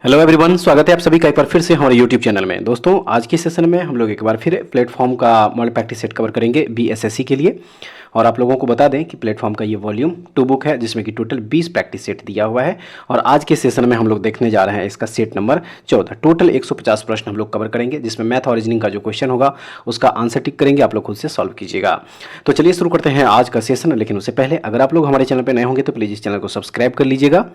Hello everyone, स्वागत है आप सभी का एक बार फिर से हमारे यूट्यूब चैनल में। दोस्तों, आज के सेशन में हम लोग एक बार फिर प्लेटफॉर्म का मॉडल प्रैक्टिस सेट कवर करेंगे बीएसएससी के लिए। और आप लोगों को बता दें कि प्लेटफॉर्म का ये वॉल्यूम 2 बुक है जिसमें कि टोटल 20 प्रैक्टिस सेट दिया हुआ है। और आज के सेशन में हम लोग देखने जा रहे हैं इसका सेट नंबर 14। टोटल 150 प्रश्न हम लोग कवर करेंगे जिसमें मैथ और रीजनिंग का जो क्वेश्चन होगा उसका आंसर टिक करेंगे, आप लोग खुद से सॉल्व कीजिएगा। तो चलिए शुरू करते हैं आज का सेशन। लेकिन उससे पहले अगर आप लोग हमारे चैनल पर नए होंगे तो प्लीज़ इस चैनल को सब्सक्राइब कर लीजिएगा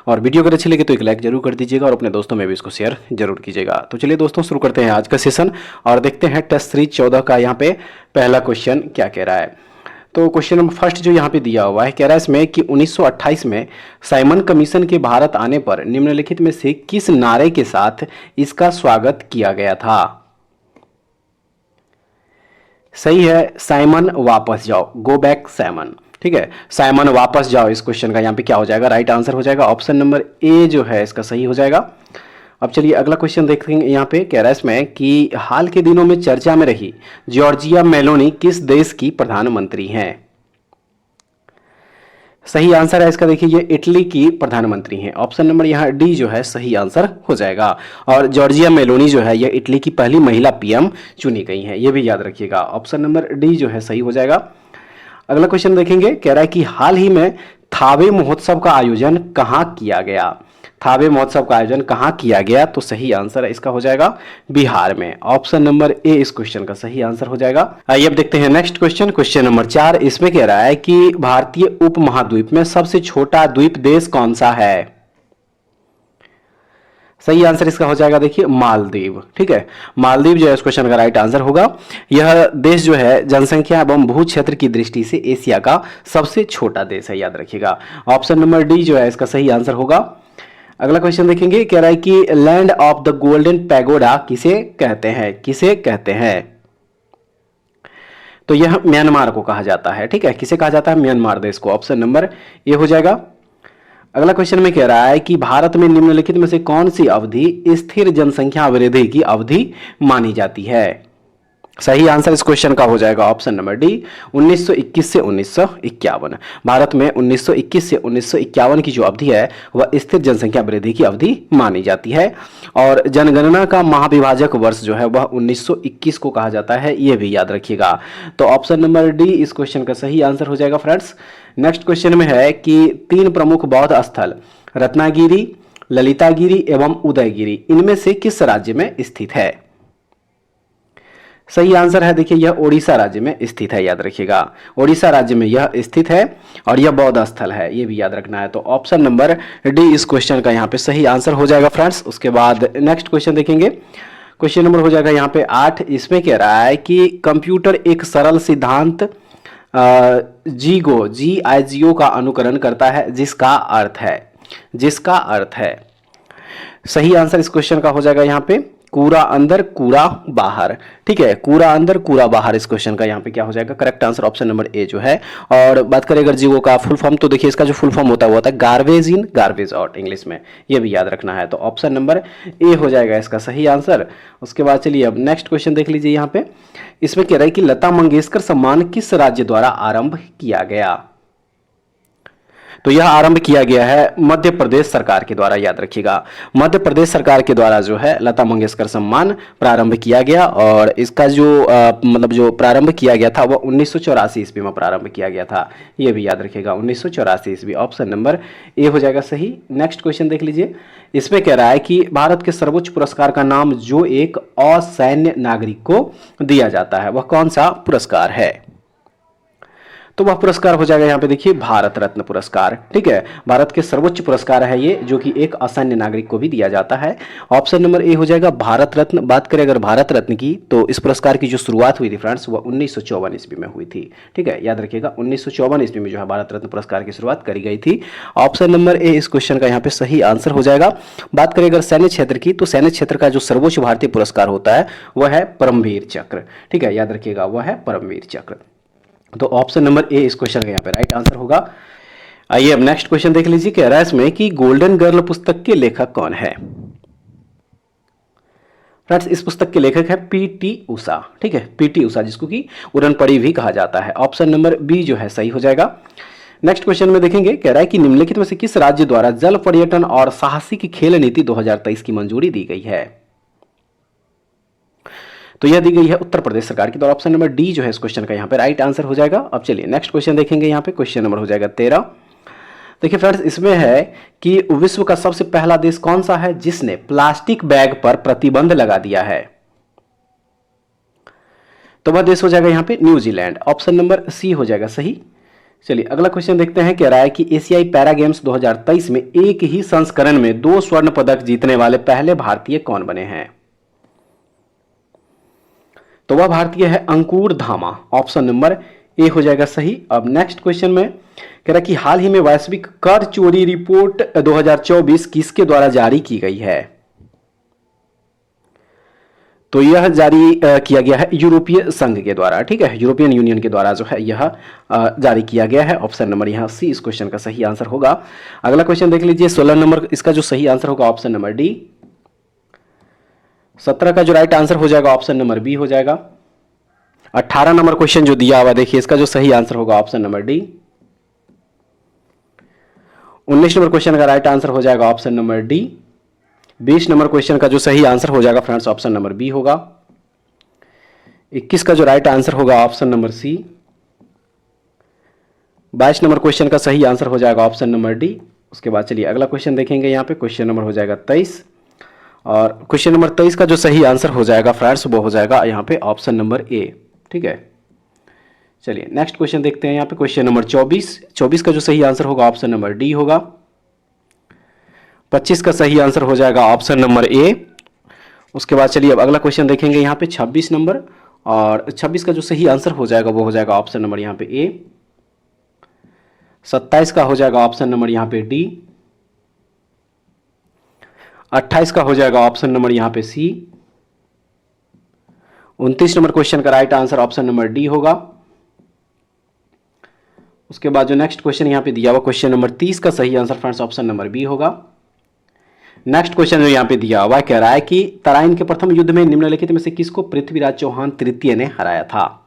और वीडियो अगर अच्छी लगे तो एक लाइक जरूर कर दीजिएगा और अपने दोस्तों में भी इसको शेयर जरूर कीजिएगा। तो चलिए दोस्तों शुरू करते हैं आज का सेशन और देखते हैं टेस्ट सीरीज 14 का यहाँ पे पहला क्वेश्चन क्या कह रहा है। तो क्वेश्चन नंबर फर्स्ट जो यहाँ पे दिया हुआ है, कह रहा है इसमें कि 1928 में साइमन कमीशन के भारत आने पर निम्नलिखित में से किस नारे के साथ इसका स्वागत किया गया था। सही है, साइमन वापस जाओ, गो बैक साइमन। ठीक है, साइमन वापस जाओ। इस क्वेश्चन का यहाँ पे क्या हो जाएगा, राइट आंसर हो जाएगा ऑप्शन नंबर ए जो है इसका सही हो जाएगा। अब चलिए अगला क्वेश्चन देखेंगे। यहाँ पे कह रहा है इसमें कि हाल के दिनों में चर्चा में रही जॉर्जिया मेलोनी किस देश की प्रधानमंत्री हैं। सही आंसर है इसका, देखिए ये इटली की प्रधानमंत्री हैं। ऑप्शन नंबर यहाँ डी जो है सही आंसर हो जाएगा। और जॉर्जिया मेलोनी जो है यह इटली की पहली महिला पीएम चुनी गई हैं, ये भी याद रखिएगा। ऑप्शन नंबर डी जो है सही हो जाएगा। अगला क्वेश्चन देखेंगे, कह रहा है कि हाल ही में थावे महोत्सव का आयोजन कहाँ किया गया। थावे महोत्सव का आयोजन कहाँ किया गया, तो सही आंसर है इसका हो जाएगा बिहार में। ऑप्शन नंबर ए इस क्वेश्चन का सही आंसर हो जाएगा। आइए अब देखते हैं नेक्स्ट क्वेश्चन, क्वेश्चन नंबर 4। इसमें कह रहा है कि भारतीय उपमहाद्वीप में सबसे छोटा द्वीप देश कौन सा है। सही आंसर इसका हो जाएगा, देखिए मालदीव। ठीक है, मालदीव जो है इस क्वेश्चन का राइट आंसर होगा। यह देश जो है जनसंख्या एवं भू क्षेत्र की दृष्टि से एशिया का सबसे छोटा देश है, याद रखिएगा। ऑप्शन नंबर डी जो है इसका सही आंसर होगा। अगला क्वेश्चन देखेंगे, कह रहा है कि land of the golden pagoda किसे कहते हैं, किसे कहते हैं। तो यह म्यांमार को कहा जाता है। ठीक है, किसे कहा जाता है, म्यांमार देश को। ऑप्शन नंबर ए हो जाएगा। अगला क्वेश्चन में कह रहा है कि भारत में निम्नलिखित में से कौन सी अवधि स्थिर जनसंख्या वृद्धि की अवधि मानी जाती है। सही आंसर इस क्वेश्चन का हो जाएगा ऑप्शन नंबर डी 1921 से 1951। भारत में 1921 से 1951 की जो अवधि है वह स्थिर जनसंख्या वृद्धि की अवधि मानी जाती है। और जनगणना का महाविभाजक वर्ष जो है वह 1921 को कहा जाता है, यह भी याद रखिएगा। तो ऑप्शन नंबर डी इस क्वेश्चन का सही आंसर हो जाएगा फ्रेंड्स। नेक्स्ट क्वेश्चन में है कि 3 प्रमुख बौद्ध स्थल रत्नागिरी, ललितागिरी एवं उदयगिरी इनमें से किस राज्य में स्थित है। सही आंसर है, देखिए यह ओडिशा राज्य में स्थित है, याद रखिएगा। ओडिशा राज्य में यह स्थित है और यह बौद्ध स्थल है, यह भी याद रखना है। तो ऑप्शन नंबर डी इस क्वेश्चन का यहाँ पे सही आंसर हो जाएगा फ्रेंड्स। उसके बाद नेक्स्ट क्वेश्चन देखेंगे, क्वेश्चन नंबर हो जाएगा यहाँ पे 8। इसमें कह रहा है कि कंप्यूटर एक सरल सिद्धांत GIGO का अनुकरण करता है जिसका अर्थ है। सही आंसर इस क्वेश्चन का हो जाएगा यहाँ पे कूड़ा अंदर कूड़ा बाहर। ठीक है, कूड़ा अंदर कूड़ा बाहर इस क्वेश्चन का यहाँ पे क्या हो जाएगा, करेक्ट आंसर ऑप्शन नंबर ए जो है। और बात करें अगर जीओ का फुल फॉर्म, तो देखिए इसका जो फुल फॉर्म होता है वो होता है garbage in garbage out English में, ये भी याद रखना है। तो ऑप्शन नंबर ए हो जाएगा इसका सही आंसर। उसके बाद चलिए अब नेक्स्ट क्वेश्चन देख लीजिए। यहाँ पे इसमें कह रहा है कि लता मंगेशकर सम्मान किस राज्य द्वारा आरंभ किया गया। तो यह आरंभ किया गया है मध्य प्रदेश सरकार के द्वारा, याद रखिएगा। मध्य प्रदेश सरकार के द्वारा जो है लता मंगेशकर सम्मान प्रारंभ किया गया। और इसका जो जो प्रारंभ किया गया था वह 1984 ईस्वी में प्रारंभ किया गया था, यह भी याद रखिएगा 1984 ईस्वी। ऑप्शन नंबर ए हो जाएगा सही। नेक्स्ट क्वेश्चन देख लीजिए। इसमें कह रहा है कि भारत के सर्वोच्च पुरस्कार का नाम जो एक असैन्य नागरिक को दिया जाता है वह कौन सा पुरस्कार है। तो वह पुरस्कार हो जाएगा यहाँ पे देखिए भारत रत्न पुरस्कार। ठीक है, भारत के सर्वोच्च पुरस्कार है ये, जो कि एक असैन्य नागरिक को भी दिया जाता है। ऑप्शन नंबर ए हो जाएगा भारत रत्न। बात करें अगर भारत रत्न की, तो इस पुरस्कार की जो शुरुआत हुई थी फ्रेंड्स वह 1954 ईस्वी में हुई थी। ठीक है, याद रखिएगा 1954 ईस्वी में जो है भारत रत्न पुरस्कार की शुरुआत करी गई थी। ऑप्शन नंबर ए इस क्वेश्चन का यहाँ पे सही आंसर हो जाएगा। बात करें अगर सैन्य क्षेत्र की, तो सैन्य क्षेत्र का जो सर्वोच्च भारतीय पुरस्कार होता है वह है परमवीर चक्र। ठीक है, याद रखिएगा वह है परमवीर चक्र। तो ऑप्शन नंबर ए इस क्वेश्चन का यहाँ पे राइट आंसर होगा। आइए अब नेक्स्ट क्वेश्चन देख लीजिए। कह रहा है इसमें कि गोल्डन गर्ल पुस्तक के लेखक कौन है। फ्रेंड्स, इस पुस्तक के लेखक है पीटी उषा। ठीक है, पीटी उषा जिसको कि उड़न पड़ी भी कहा जाता है। ऑप्शन नंबर बी जो है सही हो जाएगा। नेक्स्ट क्वेश्चन में देखेंगे, कह रहा है कि निम्नलिखित में से किस राज्य द्वारा जल पर्यटन और साहसिक खेल नीति 2023 की मंजूरी दी गई है? तो यह दी गई है उत्तर प्रदेश सरकार की द्वारा। ऑप्शन नंबर डी जो है इस क्वेश्चन का यहाँ पे राइट आंसर हो जाएगा। अब चलिए नेक्स्ट क्वेश्चन देखेंगे, यहाँ पे क्वेश्चन नंबर हो जाएगा 13। देखिए फ्रेंड्स, इसमें है कि विश्व का सबसे पहला देश कौन सा है जिसने प्लास्टिक बैग पर प्रतिबंध लगा दिया है? तो वह देश हो जाएगा यहाँ पे न्यूजीलैंड। ऑप्शन नंबर सी हो जाएगा सही। चलिए अगला क्वेश्चन देखते हैं, कह रहा है कि एशियाई पैरा गेम्स 2023 में एक ही संस्करण में 2 स्वर्ण पदक जीतने वाले पहले भारतीय कौन बने हैं? तो वह भारतीय है अंकुर धामा। ऑप्शन नंबर ए हो जाएगा सही। अब नेक्स्ट क्वेश्चन में कह रहा है कि हाल ही में वैश्विक कर चोरी रिपोर्ट 2024 किसके द्वारा जारी की गई है? तो यह जारी किया गया है यूरोपीय संघ के द्वारा, ठीक है, यूरोपियन यूनियन के द्वारा जो है यह जारी किया गया है। ऑप्शन नंबर यहाँ सी इस क्वेश्चन का सही आंसर होगा। अगला क्वेश्चन देख लीजिए, 16 नंबर, इसका जो सही आंसर होगा ऑप्शन नंबर डी। 17 का जो राइट आंसर हो जाएगा ऑप्शन नंबर बी हो जाएगा। 18 नंबर क्वेश्चन जो दिया हुआ देखिए, इसका जो सही आंसर होगा option number D. 19 number question का राइट आंसर हो जाएगा option number D. 20 number question का जो सही आंसर हो जाएगा फ्रेंड्स ऑप्शन नंबर बी होगा। 21 का जो राइट आंसर होगा ऑप्शन नंबर सी। 22 नंबर क्वेश्चन का सही आंसर हो जाएगा ऑप्शन नंबर डी। उसके बाद चलिए अगला क्वेश्चन देखेंगे, यहाँ पे क्वेश्चन नंबर हो जाएगा 23 और क्वेश्चन नंबर 23 का जो सही आंसर हो जाएगा फ्रेंड्स वो हो जाएगा यहाँ पे ऑप्शन नंबर ए, ठीक है। चलिए नेक्स्ट क्वेश्चन देखते हैं, यहाँ पे क्वेश्चन नंबर 24 का जो सही आंसर होगा ऑप्शन नंबर डी होगा। 25 का सही आंसर हो जाएगा ऑप्शन नंबर ए। उसके बाद चलिए अब अगला क्वेश्चन देखेंगे, यहाँ पे 26 नंबर, और 26 का जो सही आंसर हो जाएगा वो हो जाएगा ऑप्शन नंबर यहाँ पे ए। 27 का हो जाएगा ऑप्शन नंबर यहाँ पे डी। 28 का हो जाएगा ऑप्शन नंबर यहाँ पे सी। 29 नंबर क्वेश्चन का right answer option number D होगा। उसके बाद जो नेक्स्ट क्वेश्चन यहाँ पे दिया हुआ क्वेश्चन नंबर 30 का सही answer friends option number B होगा। नेक्स्ट क्वेश्चन जो यहाँ पे दिया हुआ कह रहा है कि तराइन के प्रथम युद्ध में निम्नलिखित में से किसको पृथ्वीराज चौहान तृतीय ने हराया था?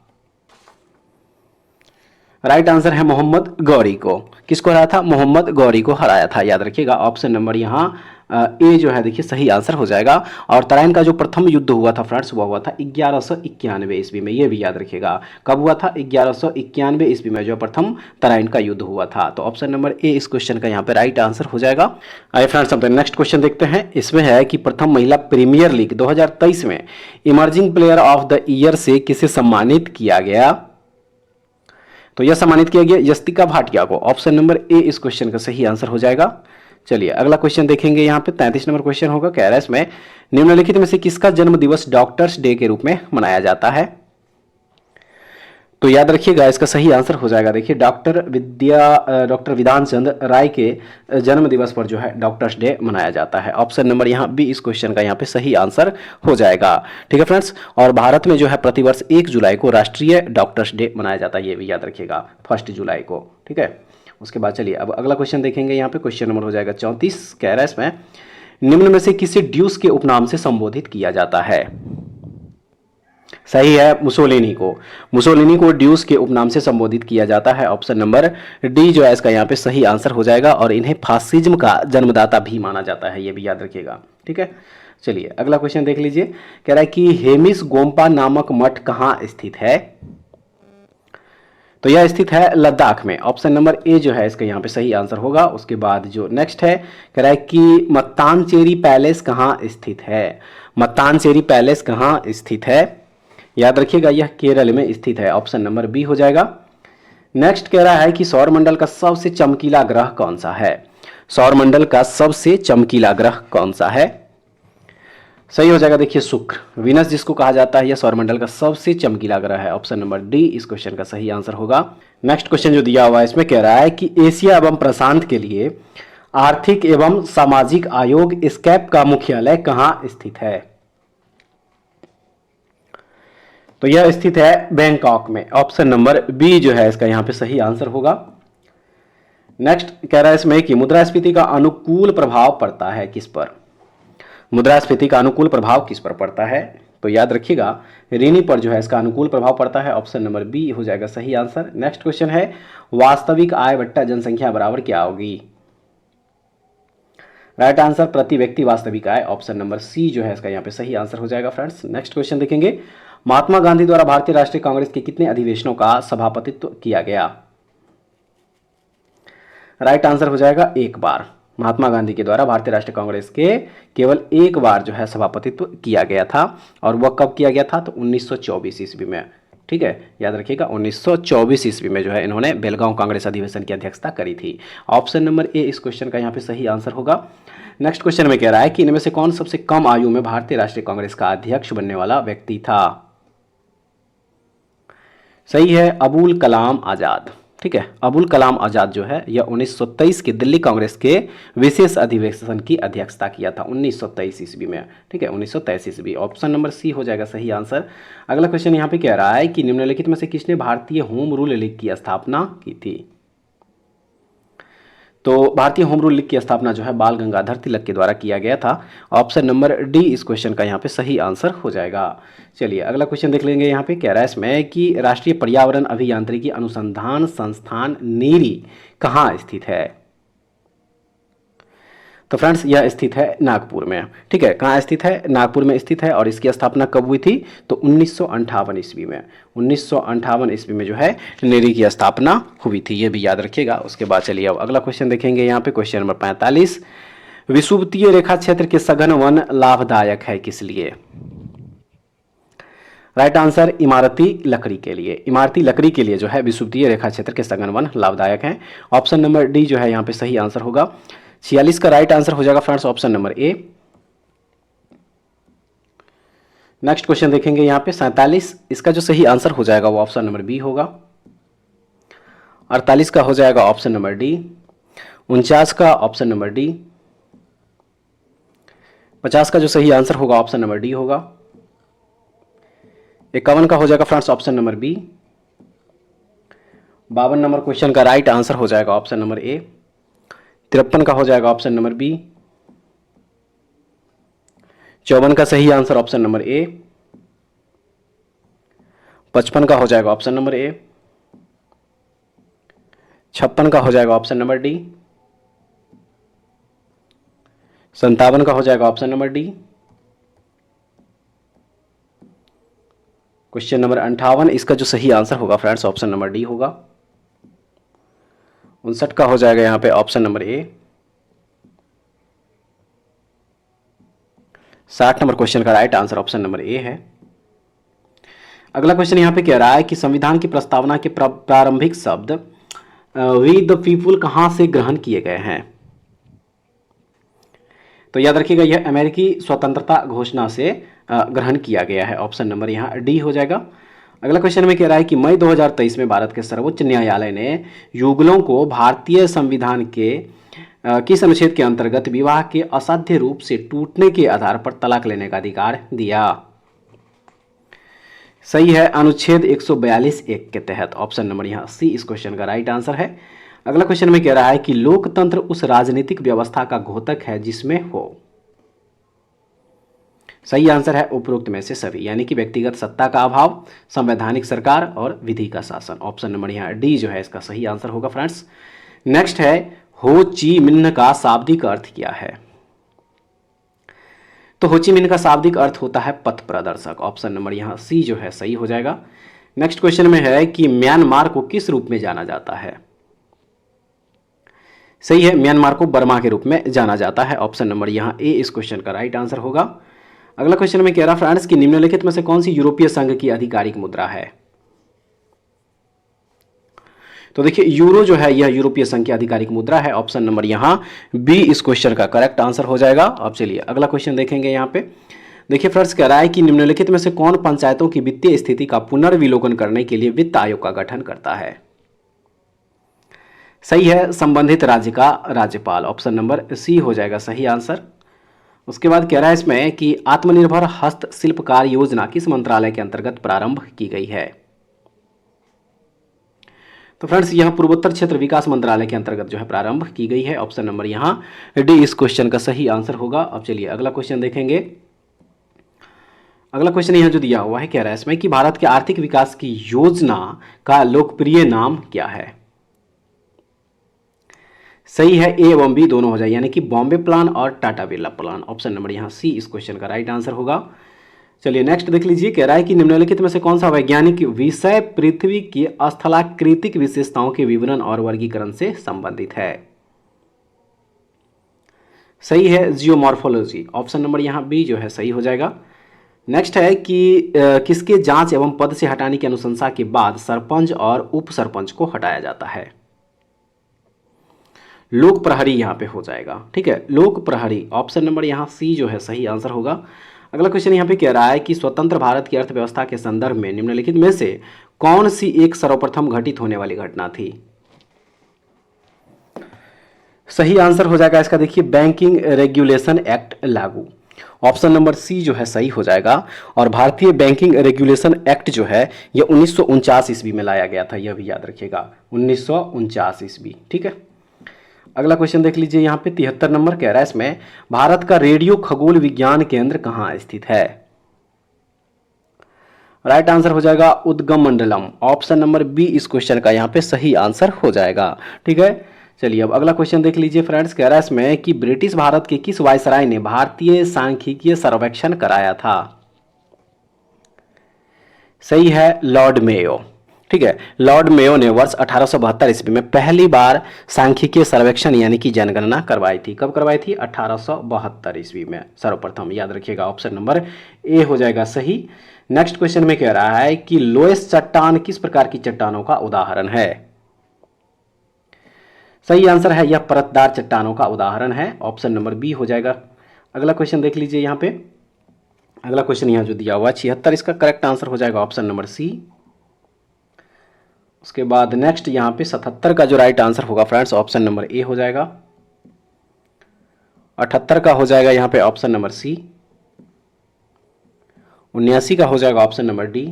राइट आंसर है मोहम्मद गौरी को। किसको हराया था? मोहम्मद गौरी को हराया था, याद रखिएगा। ऑप्शन नंबर यहाँ ए जो है देखिए सही आंसर हो जाएगा। और तराइन का जो प्रथम युद्ध हुआ था फ्रेंड्स वो हुआ था 1191 ईस्वी में, ये भी याद रखिएगा। कब हुआ था? 1191 ईस्वी में जो प्रथम तराइन का युद्ध हुआ था। तो ऑप्शन नंबर ए इस क्वेश्चन का यहाँ पे राइट आंसर हो जाएगा। आइए फ्रेंड्स अब नेक्स्ट क्वेश्चन देखते हैं। इसमें है कि प्रथम महिला प्रीमियर लीग 2023 में emerging player of the year से किसे सम्मानित किया गया? तो यह सम्मानित किया गया यस्तिका भाटिया को। ऑप्शन नंबर ए इस क्वेश्चन का सही आंसर हो जाएगा। चलिए अगला क्वेश्चन देखेंगे, यहाँ पे 33 नंबर क्वेश्चन होगा। कह रहा है इसमें निम्नलिखित में से किसका जन्म दिवस डॉक्टर्स डे के रूप में मनाया जाता है? तो याद रखिएगा इसका सही आंसर हो जाएगा देखिए डॉक्टर विधान चंद्र राय के जन्म दिवस पर जो है डॉक्टर्स डे मनाया जाता है। ऑप्शन नंबर यहाँ बी इस क्वेश्चन का यहाँ पे सही आंसर हो जाएगा, ठीक है फ्रेंड्स। और भारत में जो है प्रतिवर्ष 1 जुलाई को राष्ट्रीय डॉक्टर्स डे मनाया जाता है, ये भी याद रखिएगा 1 जुलाई को, ठीक है। उसके बाद चलिए अब अगला क्वेश्चन देखेंगे, यहाँ पे क्वेश्चन नंबर हो जाएगा 34। कह रहा है इसमें निम्न में से किसे ड्यूस के उपनाम से संबोधित किया जाता है? सही है, मुसोलिनी को। मुसोलिनी को ड्यूस के उपनाम से संबोधित किया जाता है। ऑप्शन नंबर डी जो है इसका यहाँ पे सही आंसर हो जाएगा। और इन्हें फासिज्म का जन्मदाता भी माना जाता है, ये भी याद रखिएगा, ठीक है। चलिए अगला क्वेश्चन देख लीजिए। कह रहा है कि हेमिस गोम्पा नामक मठ कहाँ स्थित है? तो यह स्थित है लद्दाख में। ऑप्शन नंबर ए जो है इसका यहाँ पे सही आंसर होगा। उसके बाद जो नेक्स्ट है कह रहा है कि मत्तानचेरी पैलेस कहाँ स्थित है? मत्तानचेरी पैलेस कहाँ स्थित है? याद रखिएगा यह केरल में स्थित है। ऑप्शन नंबर बी हो जाएगा। नेक्स्ट कह रहा है कि सौरमंडल का सबसे चमकीला ग्रह कौन सा है? सौरमंडल का सबसे चमकीला ग्रह कौन सा है? सही हो जाएगा देखिए शुक्र, वीनस जिसको कहा जाता है, यह सौरमंडल का सबसे चमकीला ग्रह है। ऑप्शन नंबर डी इस क्वेश्चन का सही आंसर होगा। नेक्स्ट क्वेश्चन जो दिया हुआ है इसमें कह रहा है कि एशिया एवं प्रशांत के लिए आर्थिक एवं सामाजिक आयोग स्कैप का मुख्यालय कहाँ स्थित है? तो यह स्थित है बैंकॉक में। ऑप्शन नंबर बी जो है इसका यहाँ पे सही आंसर होगा। नेक्स्ट कह रहा है इसमें कि मुद्रास्फीति का अनुकूल प्रभाव पड़ता है किस पर? मुद्रास्फीति का अनुकूल प्रभाव किस पर पड़ता है? तो याद रखिएगा ऋणी पर जो है इसका अनुकूल प्रभाव पड़ता है। ऑप्शन नंबर बी हो जाएगा सही आंसर। नेक्स्ट क्वेश्चन है वास्तविक आय बट्टा जनसंख्या बराबर क्या होगी? राइट आंसर प्रति व्यक्ति वास्तविक आय। ऑप्शन नंबर सी जो है इसका यहाँ पे सही आंसर हो जाएगा फ्रेंड्स। नेक्स्ट क्वेश्चन देखेंगे महात्मा गांधी द्वारा भारतीय राष्ट्रीय कांग्रेस के कितने अधिवेशनों का सभापतित्व किया गया? राइट आंसर हो जाएगा एक बार। महात्मा गांधी के द्वारा भारतीय राष्ट्रीय कांग्रेस के केवल एक बार जो है सभापतित्व किया गया था, और वह कब किया गया था? तो 1924 ईस्वी में। ठीक है, याद रखिएगा 1924 ईस्वी में जो है इन्होंने बेलगांव कांग्रेस अधिवेशन की अध्यक्षता करी थी। ऑप्शन नंबर ए इस क्वेश्चन का यहाँ पे सही आंसर होगा। नेक्स्ट क्वेश्चन में कह रहा है कि इनमें से कौन सबसे कम आयु में भारतीय राष्ट्रीय कांग्रेस का अध्यक्ष बनने वाला व्यक्ति था? सही है, अबुल कलाम आजाद। ठीक है, अबुल कलाम आजाद जो है यह 1923 के दिल्ली कांग्रेस के विशेष अधिवेशन की अध्यक्षता किया था 1923 ईस्वी में। ठीक है, 1923 ईस्वी। ऑप्शन नंबर सी हो जाएगा सही आंसर। अगला क्वेश्चन यहाँ पे कह रहा है कि निम्नलिखित में से किसने भारतीय होम रूल लीग की स्थापना की थी? तो भारतीय होम रूल लीग की स्थापना जो है बाल गंगाधर तिलक के द्वारा किया गया था। ऑप्शन नंबर डी इस क्वेश्चन का यहाँ पे सही आंसर हो जाएगा। चलिए अगला क्वेश्चन देख लेंगे। यहाँ पे कह रहा है इसमें कि राष्ट्रीय पर्यावरण अभियांत्रिकी अनुसंधान संस्थान नीरी कहाँ स्थित है? तो फ्रेंड्स यह स्थित है नागपुर में। ठीक है, कहाँ स्थित है? नागपुर में स्थित है। और इसकी स्थापना कब हुई थी? तो 1958 ईस्वी में। 1958 ईस्वी में जो है नेरी की स्थापना हुई थी, ये भी याद रखिएगा। उसके बाद चलिए अब अगला क्वेश्चन देखेंगे। यहाँ पे क्वेश्चन नंबर 45, विषुवतीय रेखा क्षेत्र के सघन वन लाभदायक है किस लिए? राइट आंसर इमारती लकड़ी के लिए। इमारती लकड़ी के लिए जो है विषुवतीय रेखा क्षेत्र के सघन वन लाभदायक है। ऑप्शन नंबर डी जो है यहाँ पे सही आंसर होगा। 46 का राइट आंसर हो जाएगा फ्रेंड्स ऑप्शन नंबर ए। नेक्स्ट क्वेश्चन देखेंगे यहाँ पे 47, इसका जो सही आंसर हो जाएगा वो ऑप्शन नंबर बी होगा। 48 का हो जाएगा ऑप्शन नंबर डी। 49 का ऑप्शन नंबर डी। 50 का जो सही आंसर होगा ऑप्शन नंबर डी होगा। 51 का हो जाएगा friends option number B. 52 number question का राइट आंसर हो जाएगा ऑप्शन नंबर ए। 53 का हो जाएगा ऑप्शन नंबर बी। 54 का सही आंसर ऑप्शन नंबर ए। 55 का हो जाएगा ऑप्शन नंबर ए। 56 का हो जाएगा ऑप्शन नंबर डी। 57 का हो जाएगा option number D. Question number 58, इसका जो सही आंसर होगा फ्रेंड्स ऑप्शन नंबर डी होगा। 59 का हो जाएगा यहाँ पे ऑप्शन नंबर ए। 60 नंबर क्वेश्चन का right answer option number A है। अगला क्वेश्चन यहाँ पे कह रहा है कि संविधान की प्रस्तावना के प्रारंभिक शब्द वी द पीपुल कहाँ से ग्रहण किए गए हैं? तो याद रखिएगा यह अमेरिकी स्वतंत्रता घोषणा से ग्रहण किया गया है। ऑप्शन नंबर यहाँ डी हो जाएगा। अगला क्वेश्चन में कह रहा है कि मई 2023 में भारत के सर्वोच्च न्यायालय ने युगलों को भारतीय संविधान के किस अनुच्छेद के अंतर्गत विवाह के असाध्य रूप से टूटने के आधार पर तलाक लेने का अधिकार दिया? सही है, अनुच्छेद 142(1) के तहत। ऑप्शन नंबर यहाँ सी इस क्वेश्चन का राइट आंसर है। अगला क्वेश्चन में कह रहा है कि लोकतंत्र उस राजनीतिक व्यवस्था का घोतक है जिसमें हो। सही आंसर है उपरोक्त में से सभी, यानी कि व्यक्तिगत सत्ता का अभाव, संवैधानिक सरकार और विधि का शासन। ऑप्शन नंबर यहाँ डी जो है इसका सही आंसर होगा फ्रेंड्स। नेक्स्ट है हो ची मिन्ह का शाब्दिक अर्थ क्या है? तो हो ची मिन्ह का शाब्दिक अर्थ होता है पथ प्रदर्शक। ऑप्शन नंबर यहाँ सी जो है सही हो जाएगा। नेक्स्ट क्वेश्चन में है कि म्यांमार को किस रूप में जाना जाता है? सही है, म्यांमार को बर्मा के रूप में जाना जाता है। ऑप्शन नंबर यहाँ ए इस क्वेश्चन का राइट आंसर होगा। अगला क्वेश्चन में कह रहा फ्रेंड्स कि निम्नलिखित में से कौन सी यूरोपीय संघ की आधिकारिक मुद्रा है? तो देखिए यूरो जो है यह यूरोपीय संघ की आधिकारिक मुद्रा है। ऑप्शन नंबर यहाँ बी इस क्वेश्चन का करेक्ट आंसर हो जाएगा। अब चलिए अगला क्वेश्चन देखेंगे। यहाँ पे देखिए फ्रेंड्स कह रहा है कि निम्नलिखित में से कौन पंचायतों की वित्तीय स्थिति का पुनर्विलोकन करने के लिए वित्त आयोग का गठन करता है? सही है, संबंधित राज्य का राज्यपाल। ऑप्शन नंबर सी हो जाएगा सही आंसर। उसके बाद कह रहा है इसमें कि आत्मनिर्भर हस्तशिल्पकार योजना किस मंत्रालय के अंतर्गत प्रारंभ की गई है? तो फ्रेंड्स यह पूर्वोत्तर क्षेत्र विकास मंत्रालय के अंतर्गत जो है प्रारंभ की गई है। ऑप्शन नंबर यहाँ डी इस क्वेश्चन का सही आंसर होगा। अब चलिए अगला क्वेश्चन देखेंगे। अगला क्वेश्चन यहाँ जो दिया हुआ है कह रहा है इसमें कि भारत के आर्थिक विकास की योजना का लोकप्रिय नाम क्या है। सही है, ए एवं बी दोनों हो जाए, यानी कि बॉम्बे प्लान और Tata Birla plan. Option number यहाँ सी इस क्वेश्चन का राइट आंसर होगा। चलिए नेक्स्ट देख लीजिए, कह रहा है कि निम्नलिखित में से कौन सा वैज्ञानिक विषय पृथ्वी की स्थलाकृतिक विशेषताओं के विवरण और वर्गीकरण से संबंधित है। सही है, जियोमॉर्फोलॉजी। ऑप्शन नंबर यहाँ बी जो है सही हो जाएगा। नेक्स्ट है कि किसके जांच एवं पद से हटाने की अनुशंसा के बाद सरपंच और उप सरपंच को हटाया जाता है। लोक प्रहरी यहाँ पे हो जाएगा। ठीक है, लोक प्रहरी। ऑप्शन नंबर यहाँ सी जो है सही आंसर होगा। अगला क्वेश्चन यहाँ पे कह रहा है कि स्वतंत्र भारत की अर्थव्यवस्था के संदर्भ में निम्नलिखित में से कौन सी एक सर्वप्रथम घटित होने वाली घटना थी। सही आंसर हो जाएगा इसका, देखिए बैंकिंग रेगुलेशन एक्ट लागू। ऑप्शन नंबर सी जो है सही हो जाएगा। और भारतीय बैंकिंग रेगुलेशन एक्ट जो है यह 1949 ईस्वी में लाया गया था, यह भी याद रखिएगा, 1949 ईस्वी। ठीक है, अगला क्वेश्चन देख लीजिए यहाँ पे 73 नंबर कह रहा है इसमें भारत का रेडियो खगोल विज्ञान केंद्र कहाँ स्थित है। राइट आंसर हो जाएगा उद्गम मंडलम। ऑप्शन नंबर बी इस क्वेश्चन का यहाँ पे सही आंसर हो जाएगा। ठीक है, चलिए अब अगला क्वेश्चन देख लीजिए फ्रेंड्स, कह रहा है इसमें कि ब्रिटिश भारत के किस वायसराय ने भारतीय सांख्यिकीय सर्वेक्षण कराया था। सही है, लॉर्ड मेयो। ठीक है, लॉर्ड मेयो ने वर्ष 1872 ईस्वी में पहली बार सांख्यिकीय सर्वेक्षण यानी कि जनगणना करवाई थी। कब करवाई थी? 1872 ईस्वी में सर्वप्रथम, याद रखिएगा। ऑप्शन नंबर ए हो जाएगा सही। नेक्स्ट क्वेश्चन में कह रहा है कि लोएस चट्टान किस प्रकार की चट्टानों का उदाहरण है। सही आंसर है, यह परतदार चट्टानों का उदाहरण है। ऑप्शन नंबर बी हो जाएगा। अगला क्वेश्चन देख लीजिए यहाँ पे, अगला क्वेश्चन यहाँ जो दिया हुआ 76, इसका करेक्ट आंसर हो जाएगा ऑप्शन नंबर सी। उसके बाद नेक्स्ट यहाँ पे 77 का जो राइट आंसर होगा फ्रेंड्स, ऑप्शन नंबर ए हो जाएगा। 78 का हो जाएगा यहाँ पे ऑप्शन नंबर सी। 79 का हो जाएगा ऑप्शन नंबर डी।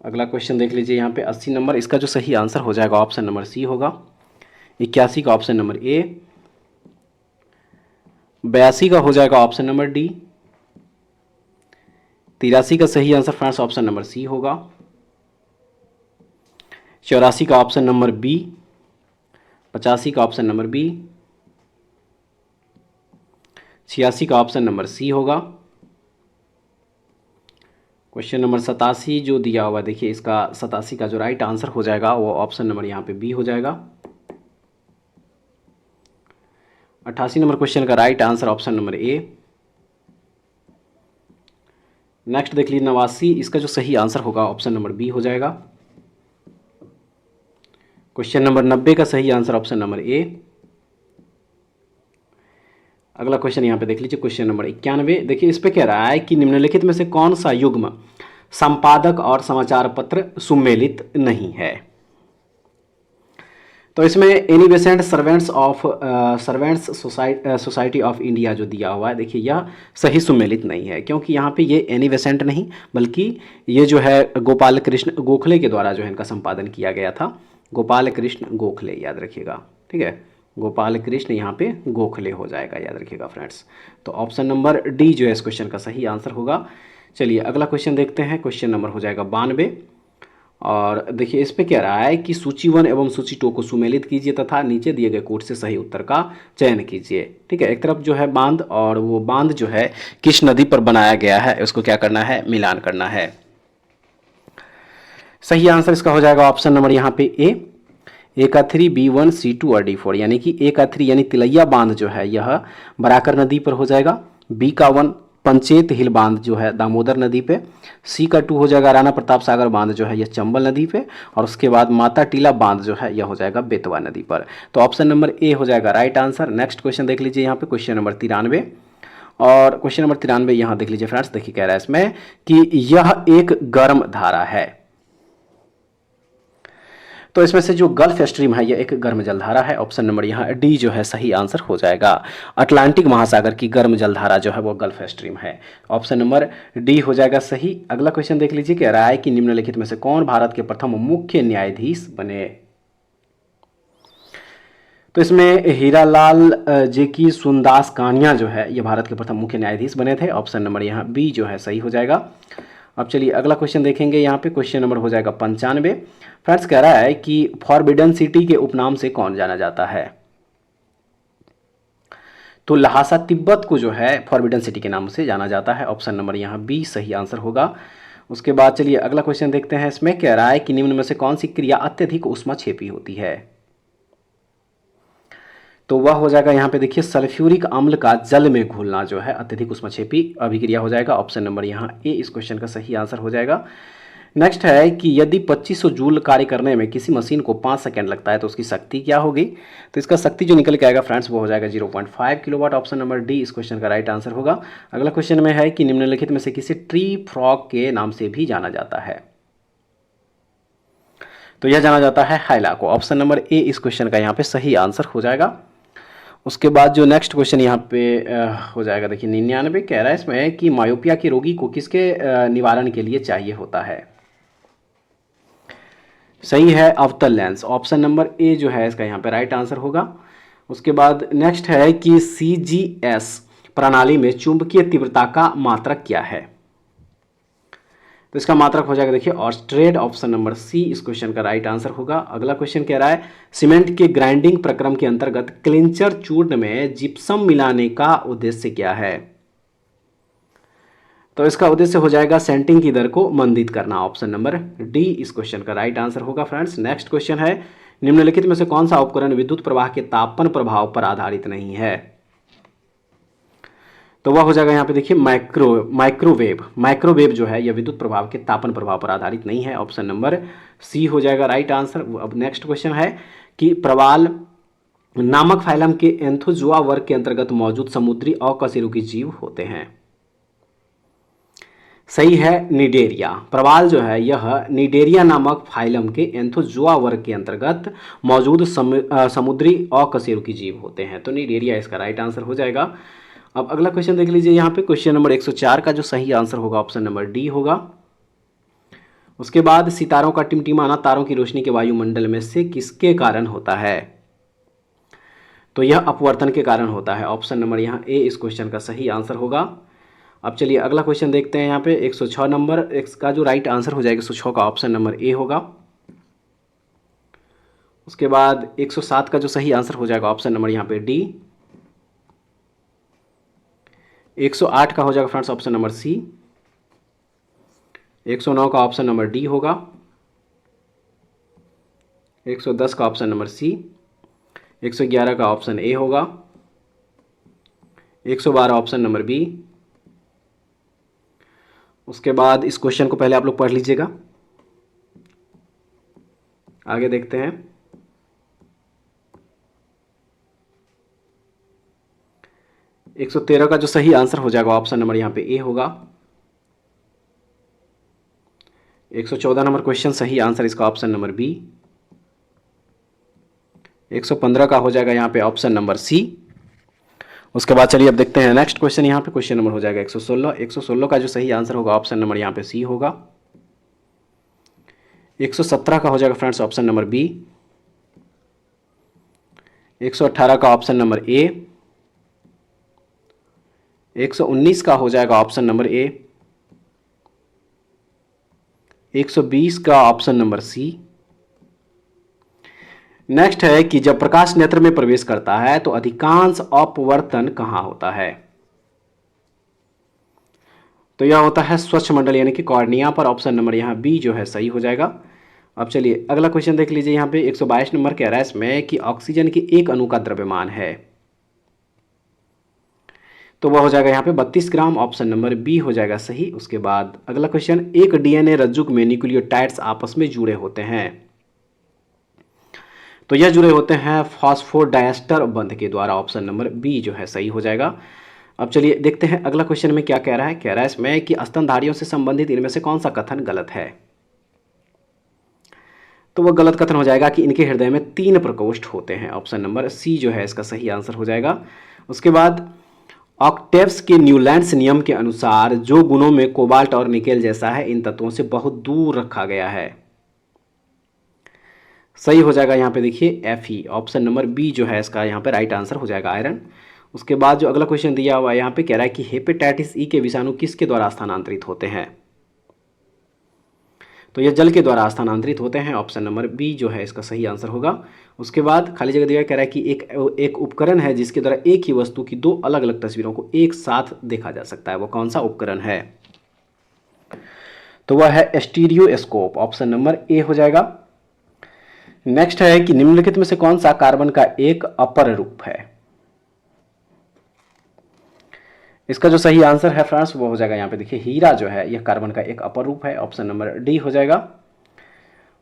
अगला क्वेश्चन देख लीजिए यहाँ पे 80 नंबर, इसका जो सही आंसर हो जाएगा ऑप्शन नंबर सी होगा। 81 का ऑप्शन नंबर ए। 82 का हो जाएगा ऑप्शन नंबर डी। 83 का सही answer friends option number C होगा। 84 का ऑप्शन नंबर बी। 85 का ऑप्शन नंबर बी। 86 का ऑप्शन नंबर सी होगा। क्वेश्चन नंबर 87 जो दिया हुआ, देखिए इसका 87 का जो राइट आंसर हो जाएगा वो ऑप्शन नंबर यहाँ पे बी हो जाएगा। 88 नंबर क्वेश्चन का राइट आंसर ऑप्शन नंबर ए। नेक्स्ट देख लीजिए 89, इसका जो सही आंसर होगा ऑप्शन नंबर बी हो जाएगा। क्वेश्चन नंबर 90 का सही आंसर ऑप्शन नंबर ए। अगला क्वेश्चन यहाँ पे देख लीजिए, क्वेश्चन नंबर 91, देखिए इस पे कह रहा है कि निम्नलिखित में से कौन सा युग्म संपादक और समाचार पत्र सुमेलित नहीं है। तो इसमें Annie Besant servants society of India जो दिया हुआ है, देखिए यह सही सुमेलित नहीं है, क्योंकि यहाँ पे ये एनी बेसेंट नहीं बल्कि ये जो है गोपाल कृष्ण गोखले के द्वारा जो है इनका संपादन किया गया था। गोपाल कृष्ण गोखले, याद रखिएगा। ठीक है, गोपाल कृष्ण यहाँ पे गोखले हो जाएगा, याद रखिएगा फ्रेंड्स। तो ऑप्शन नंबर डी जो है इस क्वेश्चन का सही आंसर होगा। चलिए अगला क्वेश्चन देखते हैं, क्वेश्चन नंबर हो जाएगा 92। और देखिए इस पे कह रहा है कि सूची 1 एवं सूची 2 को सुमेलित कीजिए तथा नीचे दिए गए कोड से सही उत्तर का चयन कीजिए। ठीक है, एक तरफ जो है बांध, और वो बांध जो है किस नदी पर बनाया गया है उसको क्या करना है, मिलान करना है। सही आंसर इसका हो जाएगा ऑप्शन नंबर यहाँ पे ए, A3, B1, C2 और D4, यानी कि A3 यानी तिलैया बांध जो है यह बराकर नदी पर हो जाएगा। B का 1 पंचेत हिल बांध जो है दामोदर नदी पे। C का 2 हो जाएगा राणा प्रताप सागर बांध जो है यह चंबल नदी पे। और उसके बाद माता टीला बांध जो है यह हो जाएगा बेतवा नदी पर। तो ऑप्शन नंबर ए हो जाएगा राइट आंसर। नेक्स्ट क्वेश्चन देख लीजिए यहाँ पे, क्वेश्चन नंबर 93। और क्वेश्चन नंबर 93 यहाँ देख लीजिए फ्रेंड्स, देखिए कह रहा है इसमें कि यह एक गर्म धारा है। तो इसमें से जो गल्फ स्ट्रीम है यह एक गर्म जलधारा है। ऑप्शन नंबर यहाँ डी जो है सही आंसर हो जाएगा। अटलांटिक महासागर की गर्म जलधारा जो है वो गल्फ स्ट्रीम है। ऑप्शन नंबर डी हो जाएगा सही। अगला क्वेश्चन देख लीजिए, कह रहा है कि निम्नलिखित में से कौन भारत के प्रथम मुख्य न्यायाधीश बने। तो इसमें हीरालाल जे की सुंदास कानिया जो है ये भारत के प्रथम मुख्य न्यायाधीश बने थे। ऑप्शन नंबर यहाँ बी जो है सही हो जाएगा। अब चलिए अगला क्वेश्चन देखेंगे। यहाँ पे क्वेश्चन नंबर हो जाएगा 95। फ्रेंड्स कह रहा है कि फॉरबिडन सिटी के उपनाम से कौन जाना जाता है? तो लहासा तिब्बत को जो है फॉरबिडन सिटी के नाम से जाना जाता है। ऑप्शन नंबर यहाँ बी सही आंसर होगा। उसके बाद चलिए अगला क्वेश्चन देखते हैं। इसमें कह रहा है कि निम्न में से कौन सी क्रिया अत्यधिक ऊष्माक्षेपी होती है? तो वह हो जाएगा यहाँ पे देखिए सल्फ्यूरिक अम्ल का जल में घुलना जो है अत्यधिक ऊष्माक्षेपी अभिक्रिया हो जाएगा। ऑप्शन नंबर यहाँ ए इस क्वेश्चन का सही आंसर हो जाएगा। नेक्स्ट है कि यदि 2500 जूल कार्य करने में किसी मशीन को 5 सेकंड लगता है तो उसकी शक्ति क्या होगी? तो इसका शक्ति जो निकल के आएगा फ्रेंड्स वो हो जाएगा 0.5 किलोवाट। ऑप्शन नंबर डी इस क्वेश्चन का राइट आंसर होगा। अगला क्वेश्चन में है कि निम्नलिखित में से किसे ट्री फ्रॉग के नाम से भी जाना जाता है? तो यह जाना जाता है हाइला को। ऑप्शन नंबर ए इस क्वेश्चन का यहाँ पे सही आंसर हो जाएगा। उसके बाद जो नेक्स्ट क्वेश्चन यहाँ पे हो जाएगा देखिए 99 कह रहा है इसमें कि मायोपिया के रोगी को किसके निवारण के लिए चाहिए होता है? सही है अवतल लेंस। ऑप्शन नंबर ए जो है इसका यहाँ पे राइट आंसर होगा। उसके बाद नेक्स्ट है कि CGS प्रणाली में चुंबकीय तीव्रता का मात्रक क्या है? तो इसका मात्रक हो जाएगा देखिए ऑर्स्ट्रेड। ऑप्शन नंबर सी इस क्वेश्चन का राइट आंसर होगा। अगला क्वेश्चन कह रहा है सीमेंट के ग्राइंडिंग प्रक्रम के अंतर्गत क्लिंचर चूर्ण में जिप्सम मिलाने का उद्देश्य क्या है? तो इसका उद्देश्य हो जाएगा सेंटिंग की दर को मंदित करना। ऑप्शन नंबर डी इस क्वेश्चन का राइट आंसर होगा। फ्रेंड्स नेक्स्ट क्वेश्चन है निम्नलिखित में से कौन सा उपकरण विद्युत प्रवाह के तापन प्रभाव पर आधारित नहीं है? तो वह हो जाएगा यहाँ पे देखिए माइक्रोवेव जो है यह विद्युत प्रभाव के तापन प्रभाव पर आधारित नहीं है। ऑप्शन नंबर सी हो जाएगा राइट आंसर। अब नेक्स्ट क्वेश्चन है कि प्रवाल नामक फाइलम के एंथोजोआ वर्ग के अंतर्गत मौजूद समुद्री अकशेरुकी जीव होते हैं। सही है निडेरिया। प्रवाल जो है यह निडेरिया नामक फाइलम के एंथोजोआ वर्ग के अंतर्गत मौजूद समुद्री अकशेरुकी जीव होते हैं। तो निडेरिया इसका राइट आंसर हो जाएगा। अब अगला क्वेश्चन देख लीजिए। यहाँ पे क्वेश्चन नंबर 104 का जो सही आंसर होगा ऑप्शन नंबर डी होगा। उसके बाद सितारों का टिमटिमाना तारों की रोशनी के वायुमंडल में से किसके कारण होता है? तो यह अपवर्तन के कारण होता है। ऑप्शन नंबर यहाँ ए इस क्वेश्चन का सही आंसर होगा। अब चलिए अगला क्वेश्चन देखते हैं। यहाँ पे 106 नंबर इसका जो राइट आंसर हो जाएगा 106 का ऑप्शन नंबर ए होगा। उसके बाद 107 का जो सही आंसर हो जाएगा ऑप्शन नंबर यहाँ पे डी। 108 का हो जाएगा फ्रेंड्स ऑप्शन नंबर सी। 109 का ऑप्शन नंबर डी होगा। 110 का ऑप्शन नंबर सी। 111 का ऑप्शन ए होगा। 112 ऑप्शन नंबर बी। उसके बाद इस क्वेश्चन को पहले आप लोग पढ़ लीजिएगा, आगे देखते हैं। 113 का जो सही आंसर हो जाएगा ऑप्शन नंबर यहाँ पे ए होगा। 114 नंबर क्वेश्चन सही आंसर इसका ऑप्शन नंबर बी। 115 का हो जाएगा यहाँ पे ऑप्शन नंबर सी। उसके बाद चलिए अब देखते हैं नेक्स्ट क्वेश्चन। यहाँ पे क्वेश्चन नंबर हो जाएगा 116। 116 का जो सही आंसर होगा ऑप्शन नंबर यहाँ पे सी होगा। 117 का हो जाएगा फ्रेंड्स ऑप्शन नंबर बी। 118 का ऑप्शन नंबर ए। 119 का हो जाएगा ऑप्शन नंबर ए। 120 का ऑप्शन नंबर सी। नेक्स्ट है कि जब प्रकाश नेत्र में प्रवेश करता है तो अधिकांश अपवर्तन कहां होता है? तो यह होता है स्वच्छ मंडल यानी कि कॉर्निया पर। ऑप्शन नंबर यहाँ बी जो है सही हो जाएगा। अब चलिए अगला क्वेश्चन देख लीजिए। यहाँ पे 122 नंबर कह रहा है इसमें कि ऑक्सीजन के एक अणु का द्रव्यमान है, तो वह हो जाएगा यहाँ पे 32 ग्राम। ऑप्शन नंबर बी हो जाएगा सही। उसके बाद अगला क्वेश्चन, एक डीएनए रज्जुक में न्यूक्लियोटाइड्स आपस में जुड़े होते हैं, तो यह जुड़े होते हैं फॉस्फोडाइस्टर बंध के द्वारा। ऑप्शन नंबर बी जो है सही हो जाएगा। अब चलिए देखते हैं अगला क्वेश्चन में क्या कह रहा है। कह रहा है इसमें कि स्तनधारियों से संबंधित इनमें से कौन सा कथन गलत है? तो वह गलत कथन हो जाएगा कि इनके हृदय में 3 प्रकोष्ठ होते हैं। ऑप्शन नंबर सी जो है इसका सही आंसर हो जाएगा। उसके बाद ऑक्टेव्स के न्यूलैंड्स नियम के अनुसार जो गुणों में कोबाल्ट और निकेल जैसा है, इन तत्वों से बहुत दूर रखा गया है। सही हो जाएगा यहाँ पे देखिए Fe, ऑप्शन नंबर बी जो है इसका यहाँ पे राइट आंसर हो जाएगा आयरन। उसके बाद जो अगला क्वेश्चन दिया हुआ है यहाँ पे कह रहा है कि हेपेटाइटिस ई के विषाणु किसके द्वारा स्थानांतरित होते हैं? तो ये जल के द्वारा स्थानांतरित होते हैं, ऑप्शन नंबर बी जो है इसका सही आंसर होगा। उसके बाद खाली जगह दिया कह रहा है कि एक उपकरण है जिसके द्वारा एक ही वस्तु की दो अलग अलग तस्वीरों को एक साथ देखा जा सकता है, वो कौन सा उपकरण है? तो वह है स्टीरियोस्कोप, ऑप्शन नंबर ए हो जाएगा। नेक्स्ट है कि निम्नलिखित में से कौन सा कार्बन का एक अपर रूप है? इसका जो सही आंसर है फ्रेंड्स वो हो जाएगा यहाँ पे देखिए हीरा जो है यह कार्बन का एक अपर रूप है, ऑप्शन नंबर डी हो जाएगा।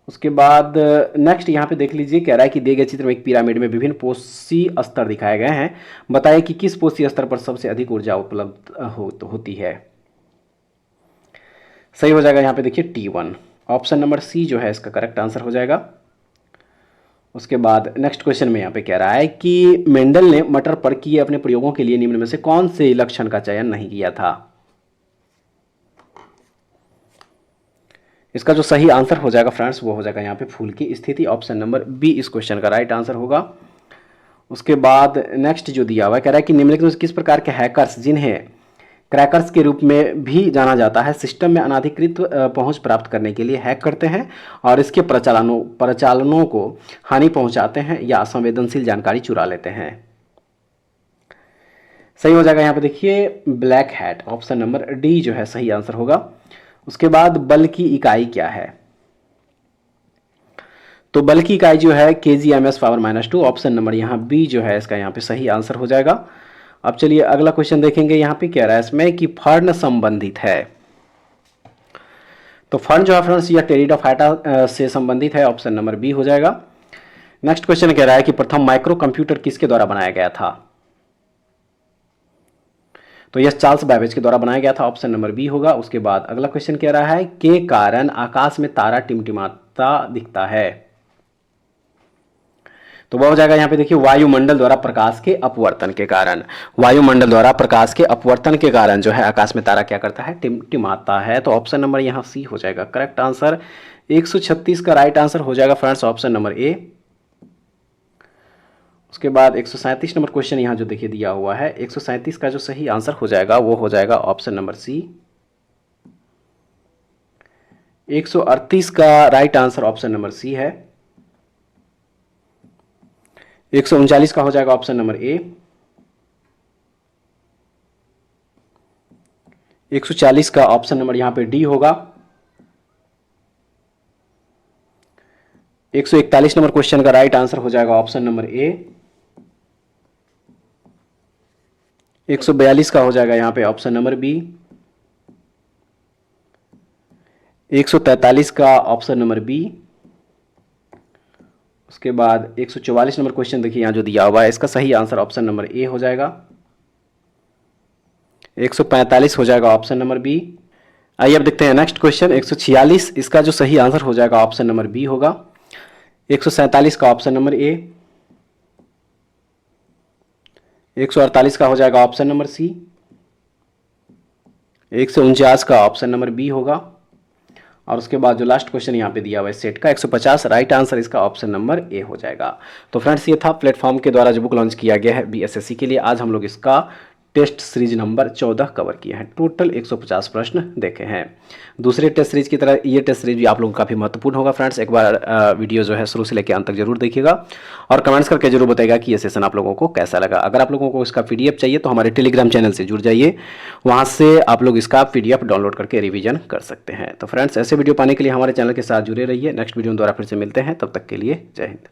उसके बाद नेक्स्ट यहाँ पे देख लीजिए, कह रहा है कि दिए गए चित्र में एक पिरामिड में विभिन्न पोषी स्तर दिखाए गए हैं, बताइए कि किस पोषी स्तर पर सबसे अधिक ऊर्जा उपलब्ध होती है? सही हो जाएगा यहाँ पे देखिए T1, ऑप्शन नंबर सी जो है इसका करेक्ट आंसर हो जाएगा। उसके बाद नेक्स्ट क्वेश्चन में यहाँ पे कह रहा है कि मेंडल ने मटर पर किए अपने प्रयोगों के लिए निम्न में से कौन से लक्षण का चयन नहीं किया था? इसका जो सही आंसर हो जाएगा फ्रेंड्स वो हो जाएगा यहाँ पे फूल की स्थिति, ऑप्शन नंबर बी इस क्वेश्चन का राइट आंसर होगा। उसके बाद नेक्स्ट जो दिया हुआ है कह रहा है कि निम्नलिखित में से किस प्रकार के हैकर्स, जिन्हें क्रैकर्स के रूप में भी जाना जाता है, सिस्टम में अनाधिकृत पहुंच प्राप्त करने के लिए हैक करते हैं और इसके प्रचालनों को हानि पहुंचाते हैं या असंवेदनशील जानकारी चुरा लेते हैं? सही हो जाएगा यहाँ पे देखिए black hat, option number D जो है सही आंसर होगा। उसके बाद बल की इकाई क्या है? तो बल की इकाई जो है kg/-2, ऑप्शन नंबर यहाँ बी जो है इसका यहाँ पे सही आंसर हो जाएगा। अब चलिए अगला क्वेश्चन देखेंगे, यहाँ पे कह रहा है इसमें कि फर्न संबंधित है। तो फर्न जो है फ्रेंड्स यह टेरिडोफाइटा से संबंधित है, ऑप्शन नंबर बी हो जाएगा। नेक्स्ट क्वेश्चन कह रहा है कि प्रथम माइक्रो कंप्यूटर किसके द्वारा बनाया गया था? तो यह चार्ल्स बैबेज के द्वारा बनाया गया था, ऑप्शन नंबर बी होगा। उसके बाद अगला क्वेश्चन कह रहा है के कारण आकाश में तारा टिमटिमाता दिखता है? तो वह हो जाएगा यहाँ पे देखिए वायुमंडल द्वारा प्रकाश के अपवर्तन के कारण। वायुमंडल द्वारा प्रकाश के अपवर्तन के कारण जो है आकाश में तारा क्या करता है? टिमटिमाता है। तो ऑप्शन नंबर यहाँ सी हो जाएगा करेक्ट आंसर। 136 का राइट आंसर हो जाएगा फ्रेंड्स, ऑप्शन नंबर ए। उसके बाद 137 नंबर क्वेश्चन यहाँ जो देखिए दिया हुआ है, 137 का जो सही आंसर हो जाएगा वो हो जाएगा ऑप्शन नंबर सी। 138 का right answer option number C है। 139 का हो जाएगा ऑप्शन नंबर ए। 140 का ऑप्शन नंबर यहाँ पे डी होगा। 141 नंबर क्वेश्चन का राइट आंसर हो जाएगा ऑप्शन नंबर ए। 142 का हो जाएगा यहाँ पे ऑप्शन नंबर बी। 143 का ऑप्शन नंबर बी। उसके बाद 144 नंबर क्वेश्चन देखिए यहाँ जो दिया हुआ है, इसका सही आंसर ऑप्शन नंबर ए हो जाएगा। 145 हो जाएगा ऑप्शन नंबर बी। आइए अब देखते हैं नेक्स्ट क्वेश्चन 146, इसका जो सही आंसर हो जाएगा ऑप्शन नंबर बी होगा। 147 का ऑप्शन नंबर ए। 148 का हो जाएगा ऑप्शन नंबर सी। 149 का ऑप्शन नंबर बी होगा। और उसके बाद जो लास्ट क्वेश्चन यहाँ पे दिया हुआ है सेट का 150, राइट आंसर इसका ऑप्शन नंबर ए हो जाएगा। तो फ्रेंड्स ये था प्लेटफॉर्म के द्वारा जो बुक लॉन्च किया गया है बीएसएससी के लिए। आज हम लोग इसका टेस्ट सीरीज नंबर 14 कवर किए हैं। टोटल 150 प्रश्न देखे हैं। दूसरे टेस्ट सीरीज की तरह ये टेस्ट सीरीज भी आप लोगों को काफ़ी महत्वपूर्ण होगा फ्रेंड्स। एक बार वीडियो जो है शुरू से लेकर अंत तक जरूर देखिएगा और कमेंट्स करके जरूर बताइएगा कि ये सेशन आप लोगों को कैसा लगा। अगर आप लोगों को इसका पीडीएफ चाहिए तो हमारे टेलीग्राम चैनल से जुड़ जाइए, वहाँ से आप लोग इसका पीडीएफ डाउनलोड करके रिविजन कर सकते हैं। तो फ्रेंड्स ऐसे वीडियो पाने के लिए हमारे चैनल के साथ जुड़े रहिए। नेक्स्ट वीडियो द्वारा फिर से मिलते हैं, तब तक के लिए जय हिंद।